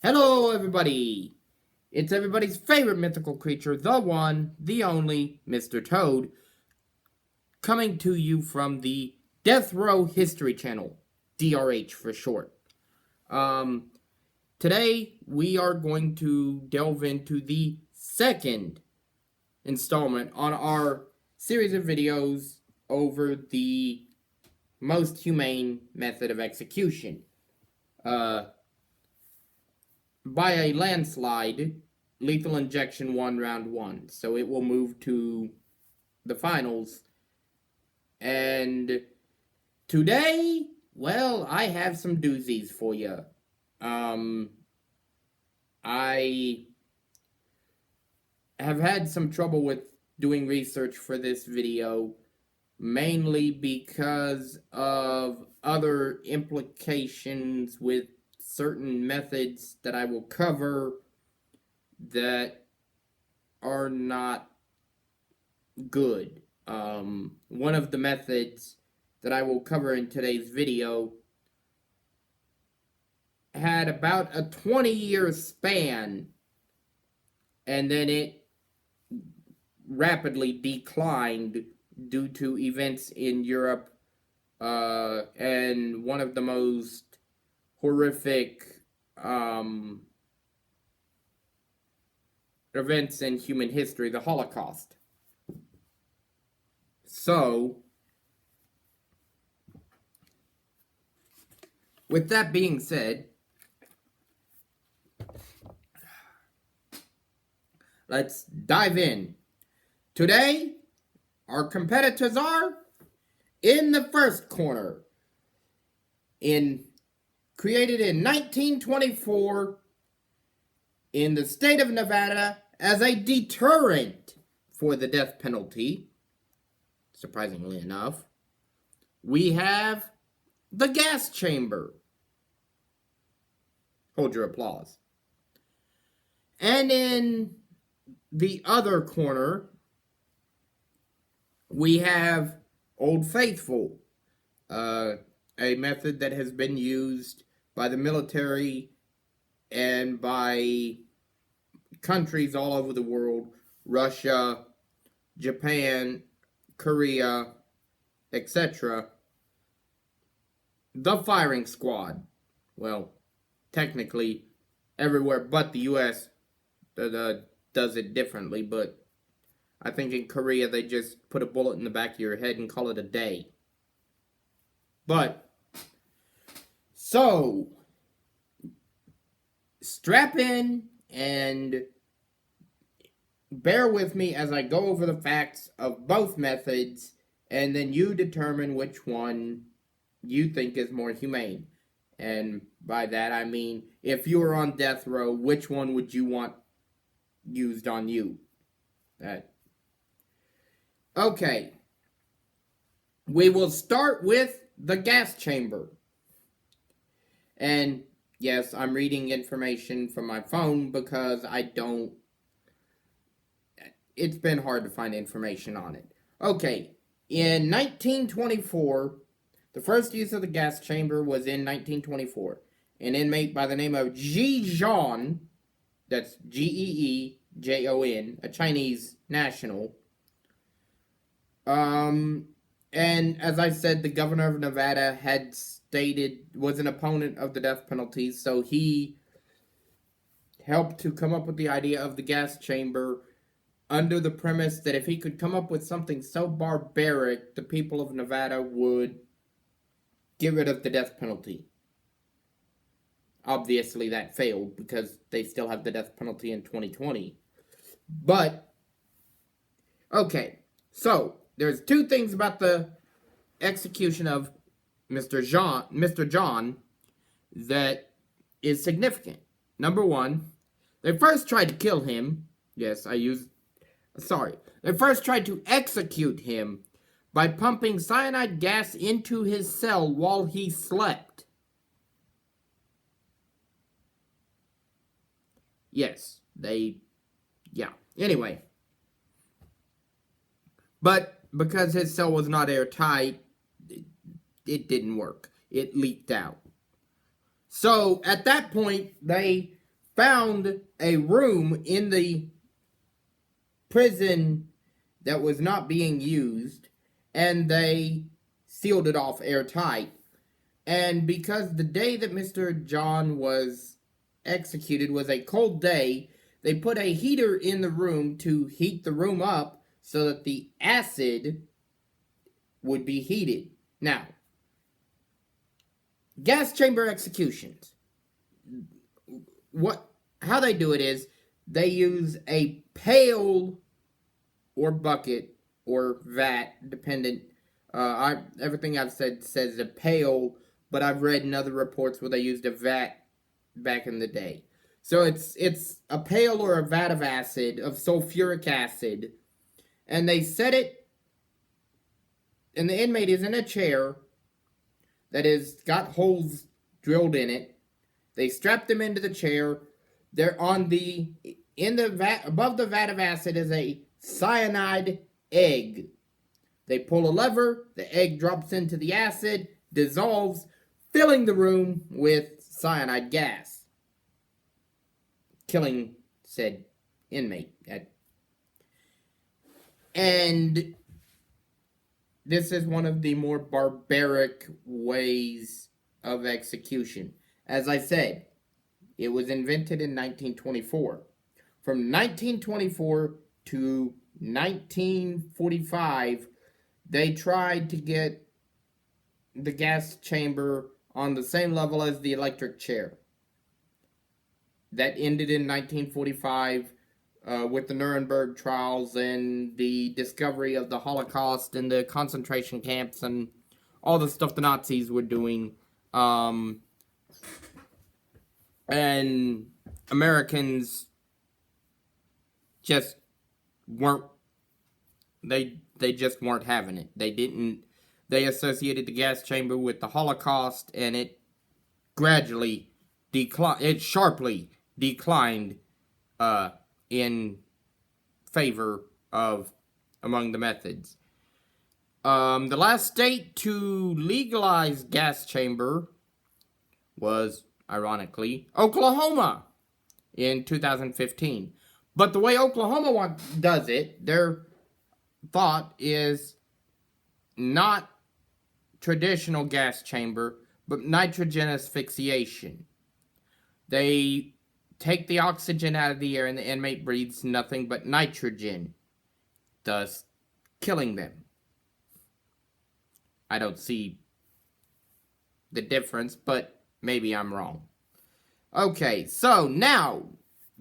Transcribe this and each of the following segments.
Hello, everybody! It's everybody's favorite mythical creature, the one, the only, Mr. Toad, coming to you from the Death Row History Channel, DRH for short. Today, we are going to delve into the second installment on our series of videos over the most humane method of execution. By a landslide, Lethal Injection won round 1. So it will move to the finals. And today, well, I have some doozies for you. I have had some trouble with doing research for this video, mainly because of other implications with certain methods that I will cover that are not good. One of the methods that I will cover in today's video had about a 20-year span, and then it rapidly declined due to events in Europe, and one of the most horrific events in human history, the Holocaust. So, with that being said, let's dive in. Today, our competitors are in the first corner. Created in 1924 in the state of Nevada as a deterrent for the death penalty, surprisingly enough, we have the gas chamber. Hold your applause. And in the other corner, we have Old Faithful, a method that has been used by the military and by countries all over the world, Russia, Japan, Korea, etc. The firing squad. Well, technically, everywhere but the U.S. Does it differently, but I think in Korea they just put a bullet in the back of your head and call it a day. But, so, strap in and bear with me as I go over the facts of both methods, and then you determine which one you think is more humane. And by that I mean, if you were on death row, which one would you want used on you? Okay. We will start with the gas chamber. And yes, I'm reading information from my phone because it's been hard to find information on it. Okay, in 1924, the first use of the gas chamber was in 1924. An inmate by the name of Geejon, that's Geejon, a Chinese national. And as I said, the governor of Nevada was an opponent of the death penalty, so he helped to come up with the idea of the gas chamber under the premise that if he could come up with something so barbaric, the people of Nevada would get rid of the death penalty. Obviously, that failed because they still have the death penalty in 2020. But, okay, so there's two things about the execution of Mr. John that is significant. Number one, they first tried to kill him. Yes, they first tried to execute him by pumping cyanide gas into his cell while he slept. Yes, anyway. But because his cell was not airtight, it didn't work. It leaked out. So, at that point, they found a room in the prison that was not being used, and they sealed it off airtight. And because the day that Mr. John was executed was a cold day, they put a heater in the room to heat the room up so that the acid would be heated. Now, gas chamber executions. How they do it is they use a pail or bucket or vat, dependent. Everything I've said says a pail, but I've read in other reports where they used a vat back in the day. So it's a pail or a vat of acid, of sulfuric acid, and they set it, and the inmate is in a chair that has got holes drilled in it. They strap them into the chair. They're in the vat, above the vat of acid is a cyanide egg. They pull a lever, the egg drops into the acid, dissolves, filling the room with cyanide gas, killing said inmate. And this is one of the more barbaric ways of execution. As I said, it was invented in 1924. From 1924 to 1945, they tried to get the gas chamber on the same level as the electric chair. That ended in 1945 with the Nuremberg trials and the discovery of the Holocaust and the concentration camps and all the stuff the Nazis were doing. And Americans just weren't, they just weren't having it. They associated the gas chamber with the Holocaust, and it sharply declined in favor of among the methods. The last state to legalize gas chamber was, ironically, Oklahoma in 2015. But the way Oklahoma does it, their thought is not traditional gas chamber, but nitrogen asphyxiation. They take the oxygen out of the air and the inmate breathes nothing but nitrogen, thus killing them. I don't see the difference, but maybe I'm wrong. Okay, so now,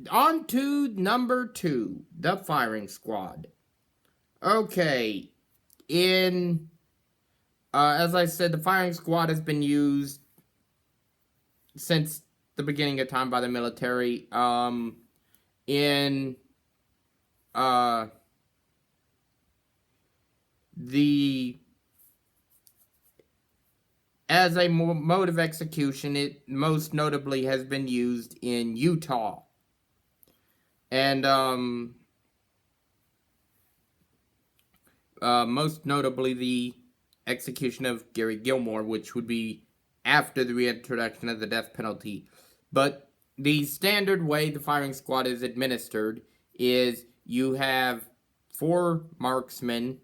on to number 2, the firing squad. Okay, as I said, the firing squad has been used since the beginning of time by the military. As a mode of execution, it most notably has been used in Utah. And most notably the execution of Gary Gilmore, which would be after the reintroduction of the death penalty. But the standard way the firing squad is administered is you have 4 marksmen,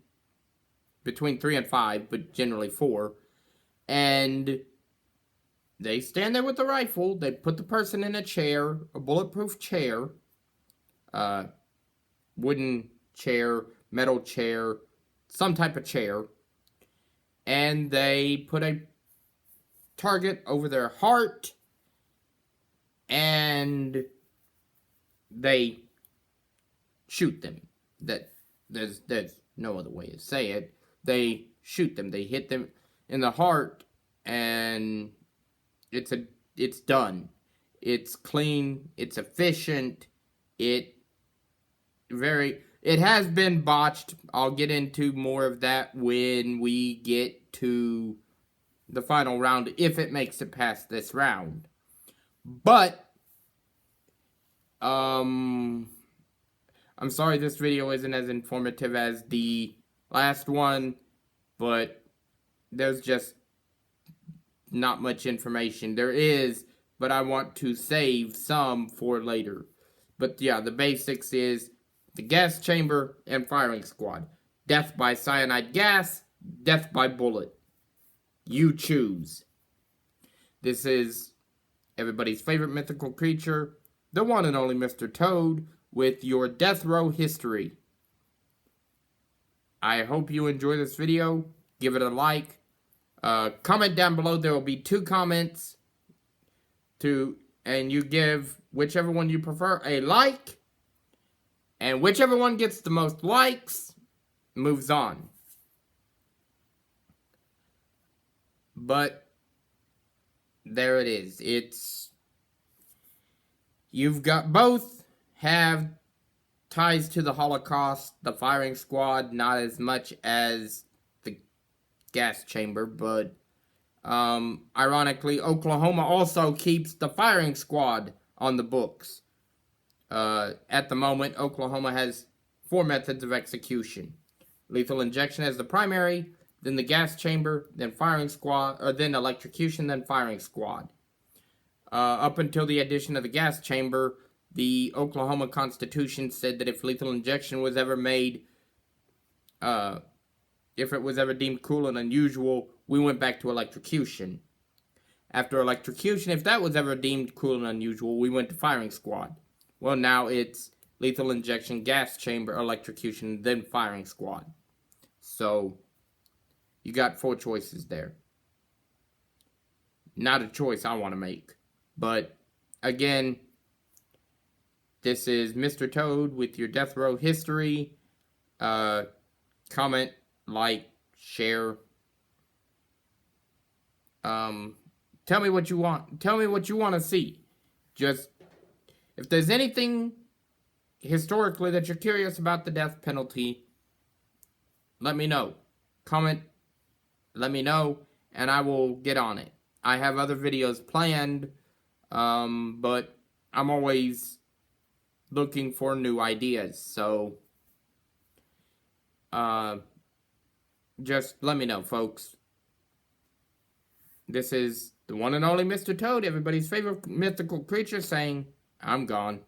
between 3 and 5, but generally 4, and they stand there with the rifle. They put the person in a chair, a bulletproof chair, wooden chair, metal chair, some type of chair, and they put a target over their heart, and they shoot them. There's no other way to say it. They shoot them. They hit them in the heart, and it's done. It's clean. It's efficient. It has been botched. I'll get into more of that when we get to the final round, if it makes it past this round. But I'm sorry this video isn't as informative as the last one, but there's just not much information. There is but I want to save some for later. But yeah, the basics is the gas chamber and firing squad. Death by cyanide gas, death by bullet. You choose. This is everybody's favorite mythical creature, the one and only Mr. Toad, with your death row history. I hope you enjoy this video. Give it a like. Comment down below. There will be 2 comments and you give whichever one you prefer a like, and whichever one gets the most likes moves on. But there it is. You've got both have ties to the Holocaust. The firing squad, not as much as the gas chamber, but ironically, Oklahoma also keeps the firing squad on the books. At the moment, Oklahoma has 4 methods of execution. Lethal injection as the primary, then the gas chamber, then firing squad, or then electrocution, then firing squad. Up until the addition of the gas chamber, the Oklahoma Constitution said that if lethal injection was ever made, if it was ever deemed cruel and unusual, we went back to electrocution. After electrocution, if that was ever deemed cruel and unusual, we went to firing squad. Well, now it's lethal injection, gas chamber, electrocution, then firing squad. So, you got 4 choices there. Not a choice I want to make. But, again, this is Mr. Toad with your death row history. Comment, like, share. Tell me what you want. Tell me what you want to see. Just, if there's anything historically that you're curious about the death penalty, let me know. Comment, let me know, and I will get on it. I have other videos planned, but I'm always looking for new ideas, so just let me know, folks. This is the one and only Mr. Toad, everybody's favorite mythical creature, saying, I'm gone.